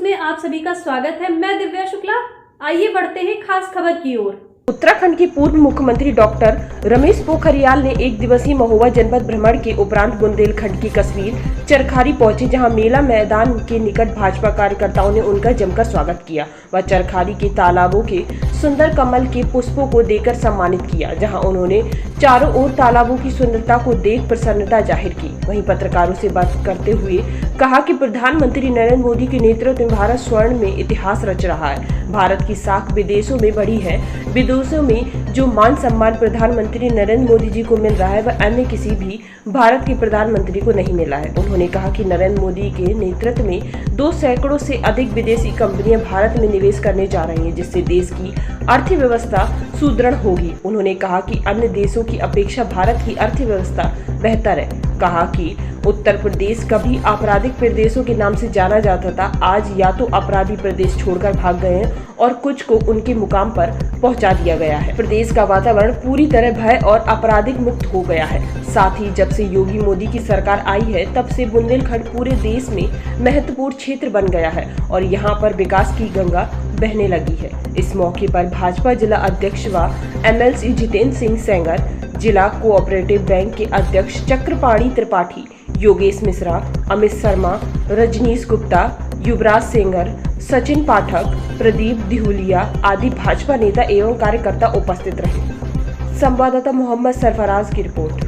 News में आप सभी का स्वागत है। मैं दिव्या शुक्ला। आइए बढ़ते हैं खास खबर की ओर। उत्तराखंड के पूर्व मुख्यमंत्री डॉक्टर रमेश पोखरियाल ने एक दिवसीय महोबा जनपद भ्रमण के उपरांत बुंदेलखंड की कस्बीर चरखारी पहुंचे, जहां मेला मैदान के निकट भाजपा कार्यकर्ताओं ने उनका जमकर स्वागत किया व चरखारी के तालाबों के सुंदर कमल के पुष्पों को देकर सम्मानित किया, जहां उन्होंने चारों ओर तालाबों की सुंदरता को देख प्रसन्नता जाहिर की। वहीं पत्रकारों से बात करते हुए कहा कि प्रधानमंत्री नरेंद्र मोदी के नेतृत्व में भारत स्वर्ण में इतिहास रच रहा है। भारत की साख विदेशों में बढ़ी है। विदेशों में जो मान सम्मान प्रधानमंत्री नरेंद्र मोदी जी को मिल रहा है वह अन्य किसी भी भारत के प्रधानमंत्री को नहीं मिला है। उन्होंने कहा कि नरेंद्र मोदी के नेतृत्व में 200 से अधिक विदेशी कंपनियां भारत में निवेश करने जा रही हैं, जिससे देश की अर्थव्यवस्था सुदृढ़ होगी। उन्होंने कहा कि अन्य देशों की अपेक्षा भारत की अर्थव्यवस्था बेहतर है। कहा कि उत्तर प्रदेश कभी आपराधिक प्रदेशों के नाम से जाना जाता था, आज या तो अपराधी प्रदेश छोड़कर भाग गए हैं और कुछ को उनके मुकाम पर पहुंचा दिया गया है। प्रदेश का वातावरण पूरी तरह भय और आपराधिक मुक्त हो गया है। साथ ही जब से योगी मोदी की सरकार आई है तब से बुंदेलखंड पूरे देश में महत्वपूर्ण क्षेत्र बन गया है और यहाँ पर विकास की गंगा बहने लगी है। इस मौके पर भाजपा जिला अध्यक्ष व MLC जितेंद्र सिंह सेंगर, जिला कोऑपरेटिव बैंक के अध्यक्ष चक्रपाणी त्रिपाठी, योगेश मिश्रा, अमित शर्मा, रजनीश गुप्ता, युवराज सेंगर, सचिन पाठक, प्रदीप दिहुलिया आदि भाजपा नेता एवं कार्यकर्ता उपस्थित रहे। संवाददाता मोहम्मद सरफराज की रिपोर्ट।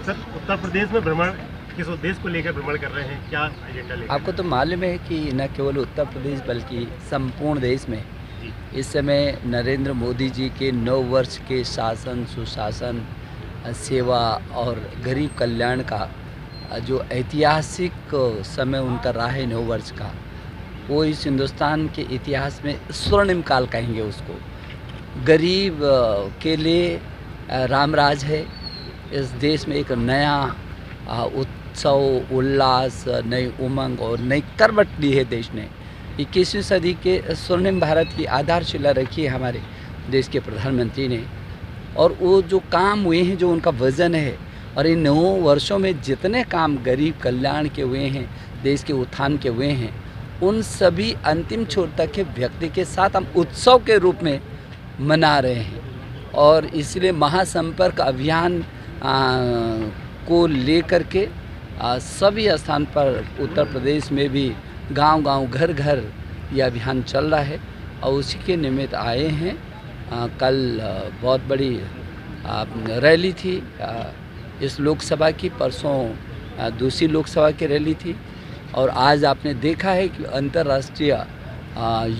सर, उत्तर प्रदेश में भ्रमण किस उद्देश्य को लेकर भ्रमण कर रहे हैं, क्या एजेंडा लेकर? आपको तो मालूम है कि न केवल उत्तर प्रदेश बल्कि संपूर्ण देश में इस समय नरेंद्र मोदी जी के 9 वर्ष के शासन, सुशासन, सेवा और गरीब कल्याण का जो ऐतिहासिक समय उनका रहा है 9 वर्ष का, वो इस हिंदुस्तान के इतिहास में स्वर्णिम काल कहेंगे उसको। गरीब के लिए रामराज है। इस देश में एक नया उत्सव, उल्लास, नई उमंग और नई करवट ली है देश ने। 21वीं सदी के स्वर्णिम भारत की आधारशिला रखी है हमारे देश के प्रधानमंत्री ने, और वो जो काम हुए हैं, जो उनका वज़न है, और इन 9 वर्षों में जितने काम गरीब कल्याण के हुए हैं, देश के उत्थान के हुए हैं, उन सभी अंतिम छोर तक के व्यक्ति के साथ हम उत्सव के रूप में मना रहे हैं। और इसलिए महासंपर्क अभियान को लेकर के सभी स्थान पर उत्तर प्रदेश में भी गांव-गांव, घर-घर यह अभियान चल रहा है और उसी के निमित्त आए हैं। कल बहुत बड़ी रैली थी इस लोकसभा की, परसों दूसरी लोकसभा की रैली थी, और आज आपने देखा है कि अंतर्राष्ट्रीय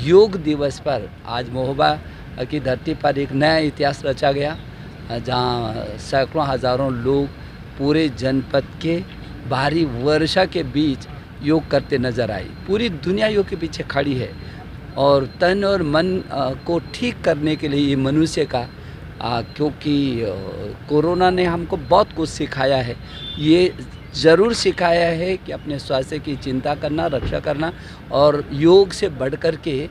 योग दिवस पर आज महोबा की धरती पर एक नया इतिहास रचा गया, जहां सैकड़ों हज़ारों लोग पूरे जनपद के भारी वर्षा के बीच योग करते नजर आए। पूरी दुनिया योग के पीछे खड़ी है और तन और मन को ठीक करने के लिए ये मनुष्य का क्योंकि कोरोना ने हमको बहुत कुछ सिखाया है। ये ज़रूर सिखाया है कि अपने स्वास्थ्य की चिंता करना, रक्षा करना, और योग से बढ़कर के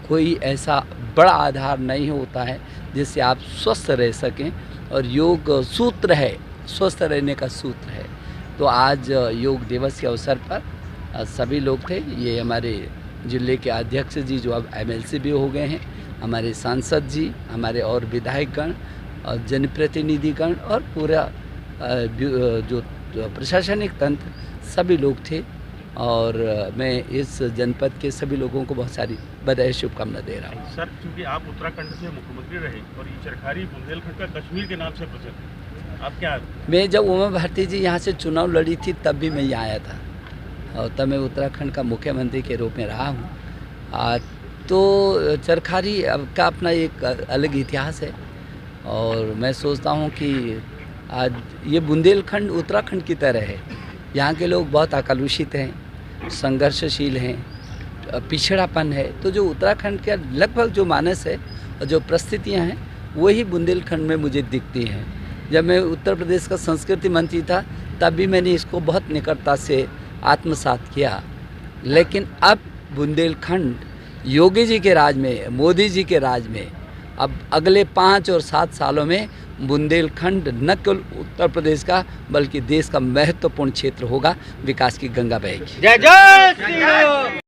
कोई ऐसा बड़ा आधार नहीं होता है जिससे आप स्वस्थ रह सकें, और योग सूत्र है, स्वस्थ रहने का सूत्र है। तो आज योग दिवस के अवसर पर सभी लोग थे। ये हमारे जिले के अध्यक्ष जी जो अब MLC भी हो गए हैं, हमारे सांसद जी, हमारे और विधायकगण और जनप्रतिनिधिगण और पूरा जो प्रशासनिक तंत्र, सभी लोग थे। और मैं इस जनपद के सभी लोगों को बहुत सारी बधाई, शुभकामना दे रहा हूँ। सर, क्योंकि आप उत्तराखंड से मुख्यमंत्री रहे और ये चरखारी बुंदेलखंड का कश्मीर के नाम से प्रसिद्ध है, आप क्या? मैं जब उमा भारती जी यहाँ से चुनाव लड़ी थी तब भी मैं यहाँ आया था, और तब मैं उत्तराखंड का मुख्यमंत्री के रूप में रहा हूँ। तो चरखारी का अपना एक अलग इतिहास है, और मैं सोचता हूँ कि आज ये बुंदेलखंड उत्तराखंड की तरह है। यहाँ के लोग बहुत आकांक्षित हैं, संघर्षशील हैं, पिछड़ापन है। तो जो उत्तराखंड का लगभग जो मानस है और जो परिस्थितियाँ हैं, वही बुंदेलखंड में मुझे दिखती हैं। जब मैं उत्तर प्रदेश का संस्कृति मंत्री था तब भी मैंने इसको बहुत निकटता से आत्मसात किया, लेकिन अब बुंदेलखंड योगी जी के राज में, मोदी जी के राज में अब अगले 5 और 7 सालों में बुंदेलखंड न केवल उत्तर प्रदेश का बल्कि देश का महत्वपूर्ण क्षेत्र होगा, विकास की गंगा बहेगी। जय जय श्री राम।